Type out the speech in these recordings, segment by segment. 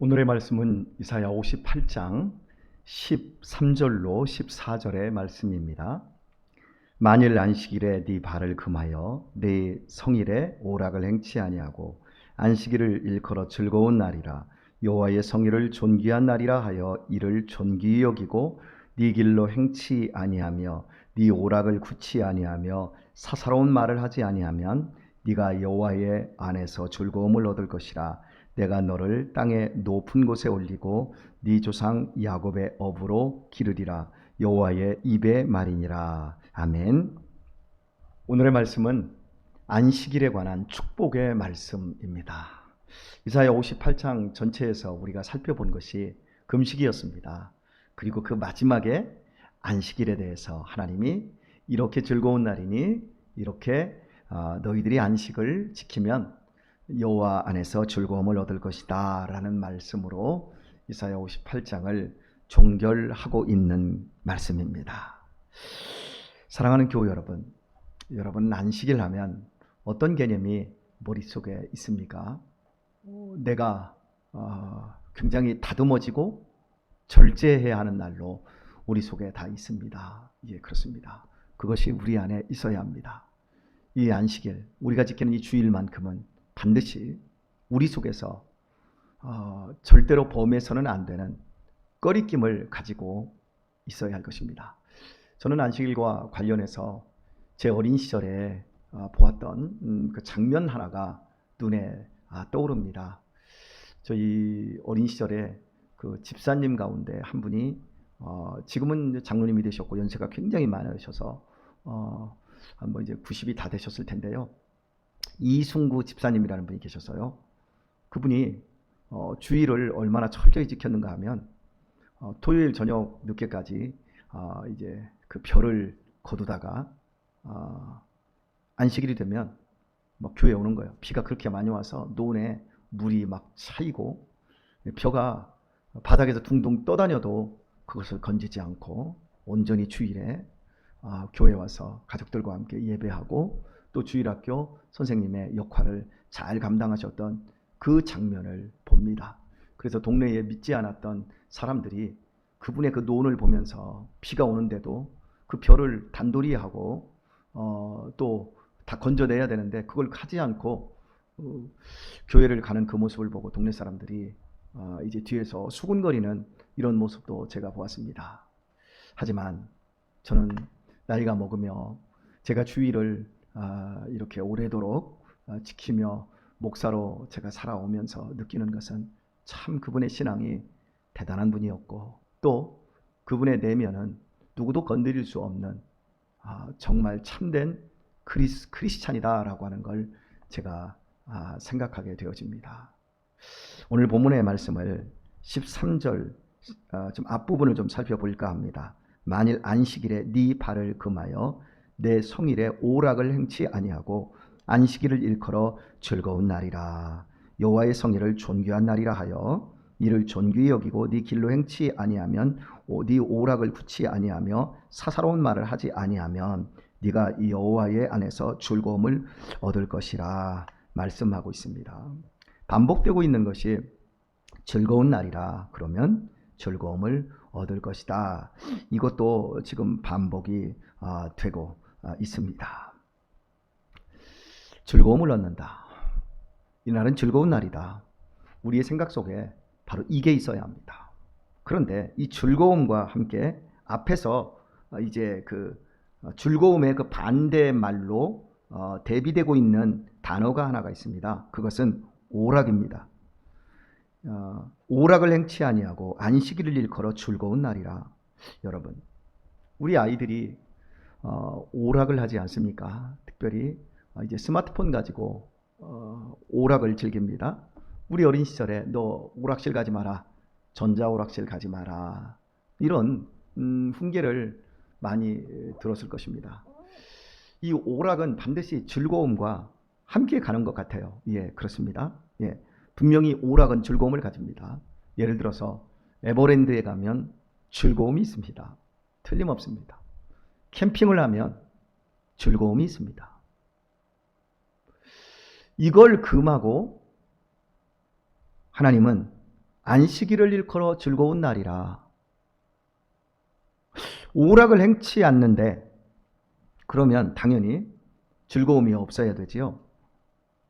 오늘의 말씀은 이사야 58장 13절로 14절의 말씀입니다. 만일 안식일에 네 발을 금하여 네 성일에 오락을 행치 아니하고 안식일을 일컬어 즐거운 날이라 여호와의 성일을 존귀한 날이라 하여 이를 존귀히 여기고 네 길로 행치 아니하며 네 오락을 굳지 아니하며 사사로운 말을 하지 아니하면 네가 여호와의 안에서 즐거움을 얻을 것이라. 내가 너를 땅의 높은 곳에 올리고 네 조상 야곱의 업으로 기르리라. 여호와의 입의 말이니라. 아멘. 오늘의 말씀은 안식일에 관한 축복의 말씀입니다. 이사야 58장 전체에서 우리가 살펴본 것이 금식이었습니다. 그리고 그 마지막에 안식일에 대해서 하나님이 이렇게 즐거운 날이니 이렇게 너희들이 안식을 지키면 여호와 안에서 즐거움을 얻을 것이다 라는 말씀으로 이사야 58장을 종결하고 있는 말씀입니다. 사랑하는 교우 여러분, 여러분 안식일 하면 어떤 개념이 머릿속에 있습니까? 내가 굉장히 다듬어지고 절제해야 하는 날로 우리 속에 다 있습니다. 예, 그렇습니다. 그것이 우리 안에 있어야 합니다. 이 안식일, 우리가 지키는 이 주일만큼은 반드시 우리 속에서 절대로 범해서는 안 되는 꺼리낌을 가지고 있어야 할 것입니다. 저는 안식일과 관련해서 제 어린 시절에 보았던 그 장면 하나가 눈에 떠오릅니다. 저희 어린 시절에 그 집사님 가운데 한 분이 지금은 장로님이 되셨고 연세가 굉장히 많으셔서 뭐 이제 90이 다 되셨을 텐데요. 이순구 집사님이라는 분이 계셨어요. 그분이 주일을 얼마나 철저히 지켰는가 하면 토요일 저녁 늦게까지 이제 그 별을 거두다가 안식일이 되면 막 교회에 오는 거예요. 비가 그렇게 많이 와서 논에 물이 막 차이고 벼가 바닥에서 둥둥 떠다녀도 그것을 건지지 않고 온전히 주일에 교회에 와서 가족들과 함께 예배하고 또 주일학교 선생님의 역할을 잘 감당하셨던 그 장면을 봅니다. 그래서 동네에 믿지 않았던 사람들이 그분의 그 논을 보면서 비가 오는데도 그 별을 단돌이 하고 또 다 건져내야 되는데 그걸 하지 않고 교회를 가는 그 모습을 보고 동네 사람들이 이제 뒤에서 수군거리는 이런 모습도 제가 보았습니다. 하지만 저는 나이가 먹으며 제가 주일을 이렇게 오래도록 지키며 목사로 제가 살아오면서 느끼는 것은 참 그분의 신앙이 대단한 분이었고 또 그분의 내면은 누구도 건드릴 수 없는 정말 참된 크리스찬이다라고 하는 걸 제가 생각하게 되어집니다. 오늘 본문의 말씀을 13절 좀 앞부분을 좀 살펴볼까 합니다. 만일 안식일에 네 발을 금하여 내 성일에 오락을 행치 아니하고 안식일을 일컬어 즐거운 날이라 여호와의 성일을 존귀한 날이라 하여 이를 존귀히 여기고 네 길로 행치 아니하면 네 오락을 굳지 아니하며 사사로운 말을 하지 아니하면 네가 이 여호와의 안에서 즐거움을 얻을 것이라 말씀하고 있습니다. 반복되고 있는 것이 즐거운 날이라 그러면 즐거움을 얻을 것이다. 이것도 지금 반복이 되고 있습니다. 즐거움을 얻는다. 이날은 즐거운 날이다. 우리의 생각 속에 바로 이게 있어야 합니다. 그런데 이 즐거움과 함께 앞에서 이제 그 즐거움의 그 반대말로 대비되고 있는 단어가 하나가 있습니다. 그것은 오락입니다. 오락을 행치 아니하고 안식일을 일컬어 즐거운 날이라. 여러분, 우리 아이들이 오락을 하지 않습니까? 특별히 이제 스마트폰 가지고 오락을 즐깁니다. 우리 어린 시절에 너 오락실 가지 마라, 전자오락실 가지 마라, 이런 훈계를 많이 들었을 것입니다. 이 오락은 반드시 즐거움과 함께 가는 것 같아요. 예, 그렇습니다. 예, 분명히 오락은 즐거움을 가집니다. 예를 들어서 에버랜드에 가면 즐거움이 있습니다. 틀림없습니다. 캠핑을 하면 즐거움이 있습니다. 이걸 금하고 하나님은 안식일을 일컬어 즐거운 날이라. 오락을 행치 않는데 그러면 당연히 즐거움이 없어야 되지요.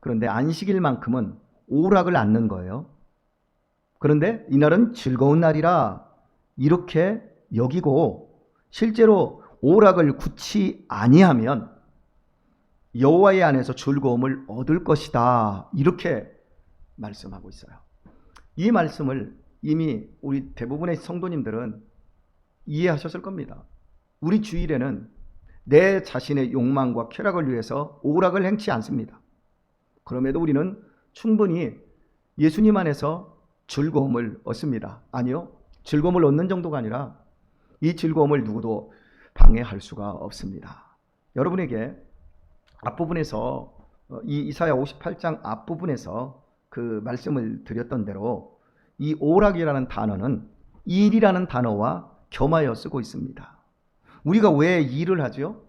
그런데 안식일만큼은 오락을 않는 거예요. 그런데 이날은 즐거운 날이라 이렇게 여기고 실제로 오락을 굳이 아니하면 여호와의 안에서 즐거움을 얻을 것이다. 이렇게 말씀하고 있어요. 이 말씀을 이미 우리 대부분의 성도님들은 이해하셨을 겁니다. 우리 주일에는 내 자신의 욕망과 쾌락을 위해서 오락을 행치 않습니다. 그럼에도 우리는 충분히 예수님 안에서 즐거움을 얻습니다. 아니요, 즐거움을 얻는 정도가 아니라 이 즐거움을 누구도 방해할 수가 없습니다. 여러분에게 앞부분에서 이 이사야 58장 앞부분에서 그 말씀을 드렸던 대로 이 오락이라는 단어는 일이라는 단어와 겸하여 쓰고 있습니다. 우리가 왜 일을 하죠?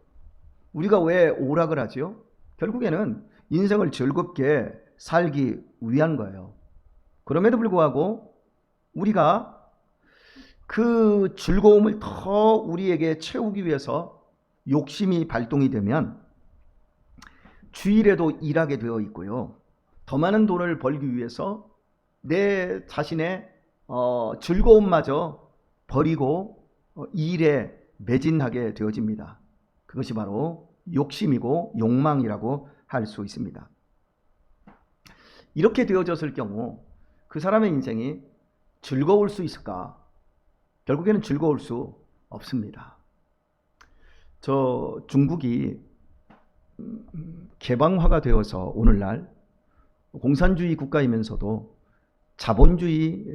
우리가 왜 오락을 하죠? 결국에는 인생을 즐겁게 살기 위한 거예요. 그럼에도 불구하고 우리가 그 즐거움을 더 우리에게 채우기 위해서 욕심이 발동이 되면 주일에도 일하게 되어 있고요. 더 많은 돈을 벌기 위해서 내 자신의 즐거움마저 버리고 일에 매진하게 되어집니다. 그것이 바로 욕심이고 욕망이라고 할 수 있습니다. 이렇게 되어졌을 경우 그 사람의 인생이 즐거울 수 있을까? 결국에는 즐거울 수 없습니다. 중국이 개방화가 되어서 오늘날 공산주의 국가이면서도 자본주의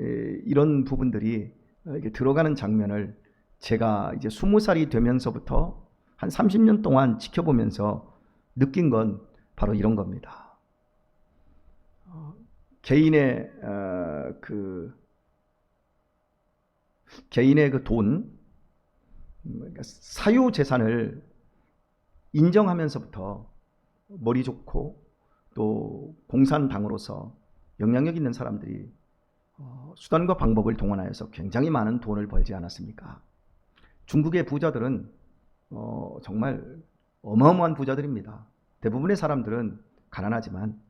이런 부분들이 이렇게 들어가는 장면을 제가 이제 20살이 되면서부터 한 30년 동안 지켜보면서 느낀 건 바로 이런 겁니다. 개인의 그 돈, 사유 재산을 인정하면서부터 머리 좋고 또 공산당으로서 영향력 있는 사람들이 수단과 방법을 동원하여서 굉장히 많은 돈을 벌지 않았습니까? 중국의 부자들은 정말 어마어마한 부자들입니다. 대부분의 사람들은 가난하지만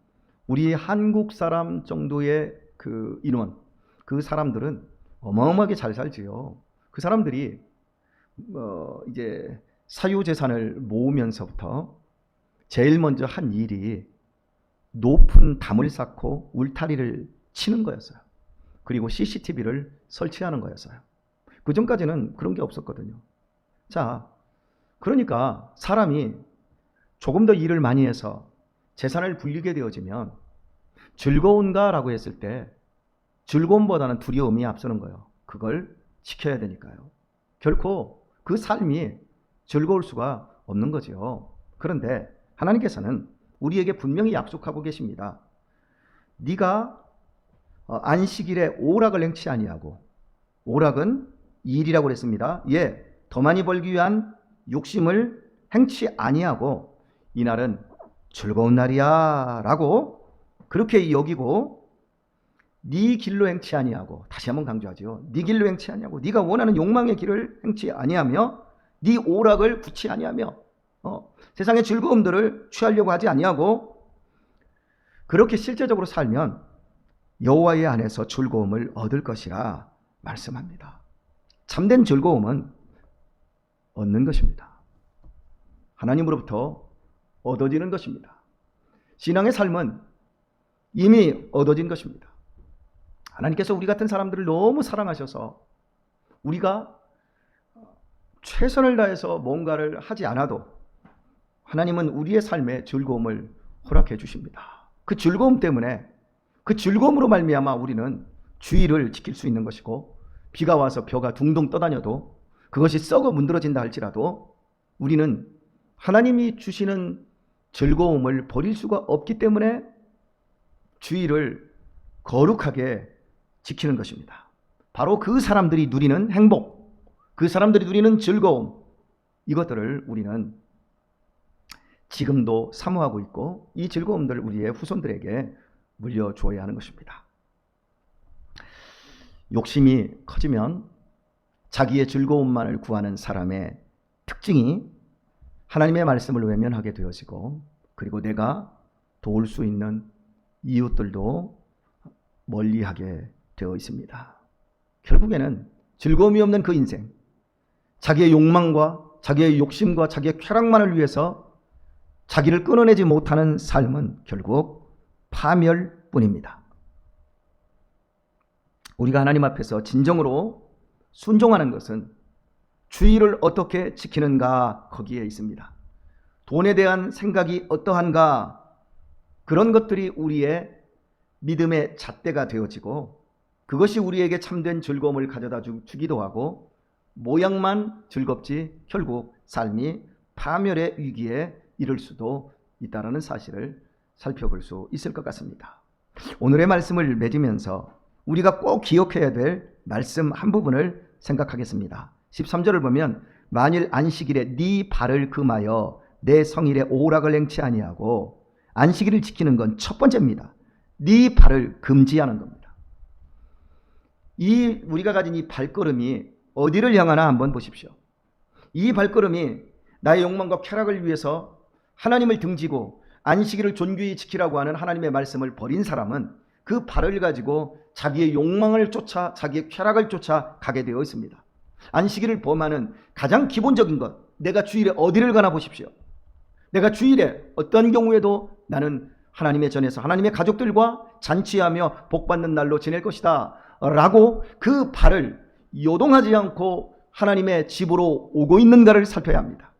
우리 한국 사람 정도의 그 인원, 그 사람들은 어마어마하게 잘 살지요. 그 사람들이 이제 사유재산을 모으면서부터 제일 먼저 한 일이 높은 담을 쌓고 울타리를 치는 거였어요. 그리고 CCTV를 설치하는 거였어요. 그 전까지는 그런 게 없었거든요. 자, 그러니까 사람이 조금 더 일을 많이 해서 재산을 불리게 되어지면 즐거운가라고 했을 때 즐거움보다는 두려움이 앞서는 거예요. 그걸 지켜야 되니까요. 결코 그 삶이 즐거울 수가 없는 거죠. 그런데 하나님께서는 우리에게 분명히 약속하고 계십니다. 네가 안식일에 오락을 행치 아니하고, 오락은 일이라고 그랬습니다. 예, 더 많이 벌기 위한 욕심을 행치 아니하고 이날은 즐거운 날이야 라고 그렇게 여기고, 네 길로 행치 아니하고, 다시 한번 강조하죠. 네 길로 행치 아니하고, 네가 원하는 욕망의 길을 행치 아니하며, 네 오락을 굳이 아니하며, 세상의 즐거움들을 취하려고 하지 아니하고, 그렇게 실제적으로 살면 여호와의 안에서 즐거움을 얻을 것이라 말씀합니다. 참된 즐거움은 얻는 것입니다. 하나님으로부터 얻어지는 것입니다. 신앙의 삶은 이미 얻어진 것입니다. 하나님께서 우리 같은 사람들을 너무 사랑하셔서 우리가 최선을 다해서 뭔가를 하지 않아도 하나님은 우리의 삶에 즐거움을 허락해 주십니다. 그 즐거움 때문에, 그 즐거움으로 말미암아 우리는 주의를 지킬 수 있는 것이고, 비가 와서 벼가 둥둥 떠다녀도 그것이 썩어 문드러진다 할지라도 우리는 하나님이 주시는 즐거움을 버릴 수가 없기 때문에 주의를 거룩하게 지키는 것입니다. 바로 그 사람들이 누리는 행복, 그 사람들이 누리는 즐거움, 이것들을 우리는 지금도 사모하고 있고 이 즐거움들을 우리의 후손들에게 물려주어야 하는 것입니다. 욕심이 커지면 자기의 즐거움만을 구하는 사람의 특징이 하나님의 말씀을 외면하게 되어지고, 그리고 내가 도울 수 있는 이웃들도 멀리하게 되어 있습니다. 결국에는 즐거움이 없는 그 인생, 자기의 욕망과 자기의 욕심과 자기의 쾌락만을 위해서 자기를 끊어내지 못하는 삶은 결국 파멸뿐입니다. 우리가 하나님 앞에서 진정으로 순종하는 것은 주의를 어떻게 지키는가, 거기에 있습니다. 돈에 대한 생각이 어떠한가, 그런 것들이 우리의 믿음의 잣대가 되어지고, 그것이 우리에게 참된 즐거움을 가져다 주기도 하고, 모양만 즐겁지 결국 삶이 파멸의 위기에 이를 수도 있다는 사실을 살펴볼 수 있을 것 같습니다. 오늘의 말씀을 맺으면서 우리가 꼭 기억해야 될 말씀 한 부분을 생각하겠습니다. 13절을 보면 만일 안식일에 네 발을 금하여 내 성일에 오락을 행치 아니하고, 안식일을 지키는 건 첫 번째입니다. 네 발을 금지하는 겁니다. 우리가 가진 이 발걸음이 어디를 향하나 한번 보십시오. 이 발걸음이 나의 욕망과 쾌락을 위해서 하나님을 등지고 안식일을 존귀히 지키라고 하는 하나님의 말씀을 버린 사람은 그 발을 가지고 자기의 욕망을 쫓아 자기의 쾌락을 쫓아 가게 되어 있습니다. 안식일을 범하는 가장 기본적인 것, 내가 주일에 어디를 가나 보십시오. 내가 주일에 어떤 경우에도 나는 하나님의 전에서 하나님의 가족들과 잔치하며 복받는 날로 지낼 것이다 라고 그 발을 요동하지 않고 하나님의 집으로 오고 있는가를 살펴야 합니다.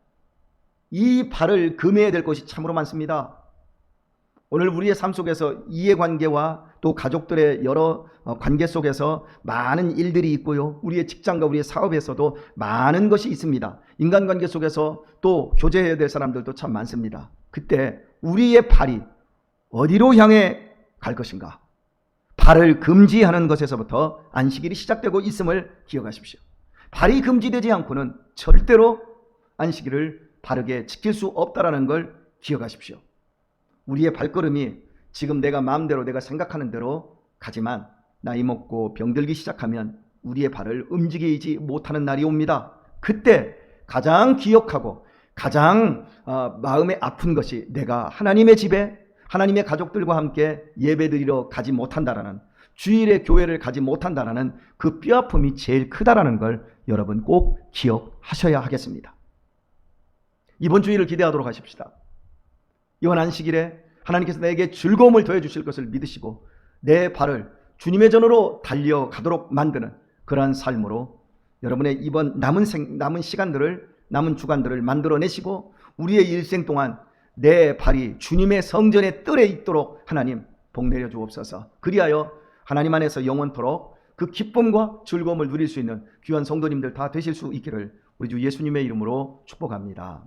이 발을 금해야 될 것이 참으로 많습니다. 오늘 우리의 삶 속에서 이해관계와 또 가족들의 여러 관계 속에서 많은 일들이 있고요. 우리의 직장과 우리의 사업에서도 많은 것이 있습니다. 인간관계 속에서 또 교제해야 될 사람들도 참 많습니다. 그때 우리의 발이 어디로 향해 갈 것인가? 발을 금지하는 것에서부터 안식일이 시작되고 있음을 기억하십시오. 발이 금지되지 않고는 절대로 안식일을 바르게 지킬 수 없다는 걸 기억하십시오. 우리의 발걸음이 지금 내가 마음대로 내가 생각하는 대로 가지만 나이 먹고 병들기 시작하면 우리의 발을 움직이지 못하는 날이 옵니다. 그때 가장 기억하고 가장 마음에 아픈 것이 내가 하나님의 집에 하나님의 가족들과 함께 예배드리러 가지 못한다라는, 주일에 교회를 가지 못한다라는 그 뼈아픔이 제일 크다라는 걸 여러분 꼭 기억하셔야 하겠습니다. 이번 주일을 기대하도록 하십시다. 이번 안식일에 하나님께서 내게 즐거움을 더해 주실 것을 믿으시고 내 발을 주님의 전으로 달려가도록 만드는 그러한 삶으로 여러분의 이번 남은 시간들을, 남은 주간들을 만들어내시고 우리의 일생 동안 내 발이 주님의 성전의 뜰에 있도록 하나님 복 내려 주옵소서. 그리하여 하나님 안에서 영원토록 그 기쁨과 즐거움을 누릴 수 있는 귀한 성도님들 다 되실 수 있기를 우리 주 예수님의 이름으로 축복합니다.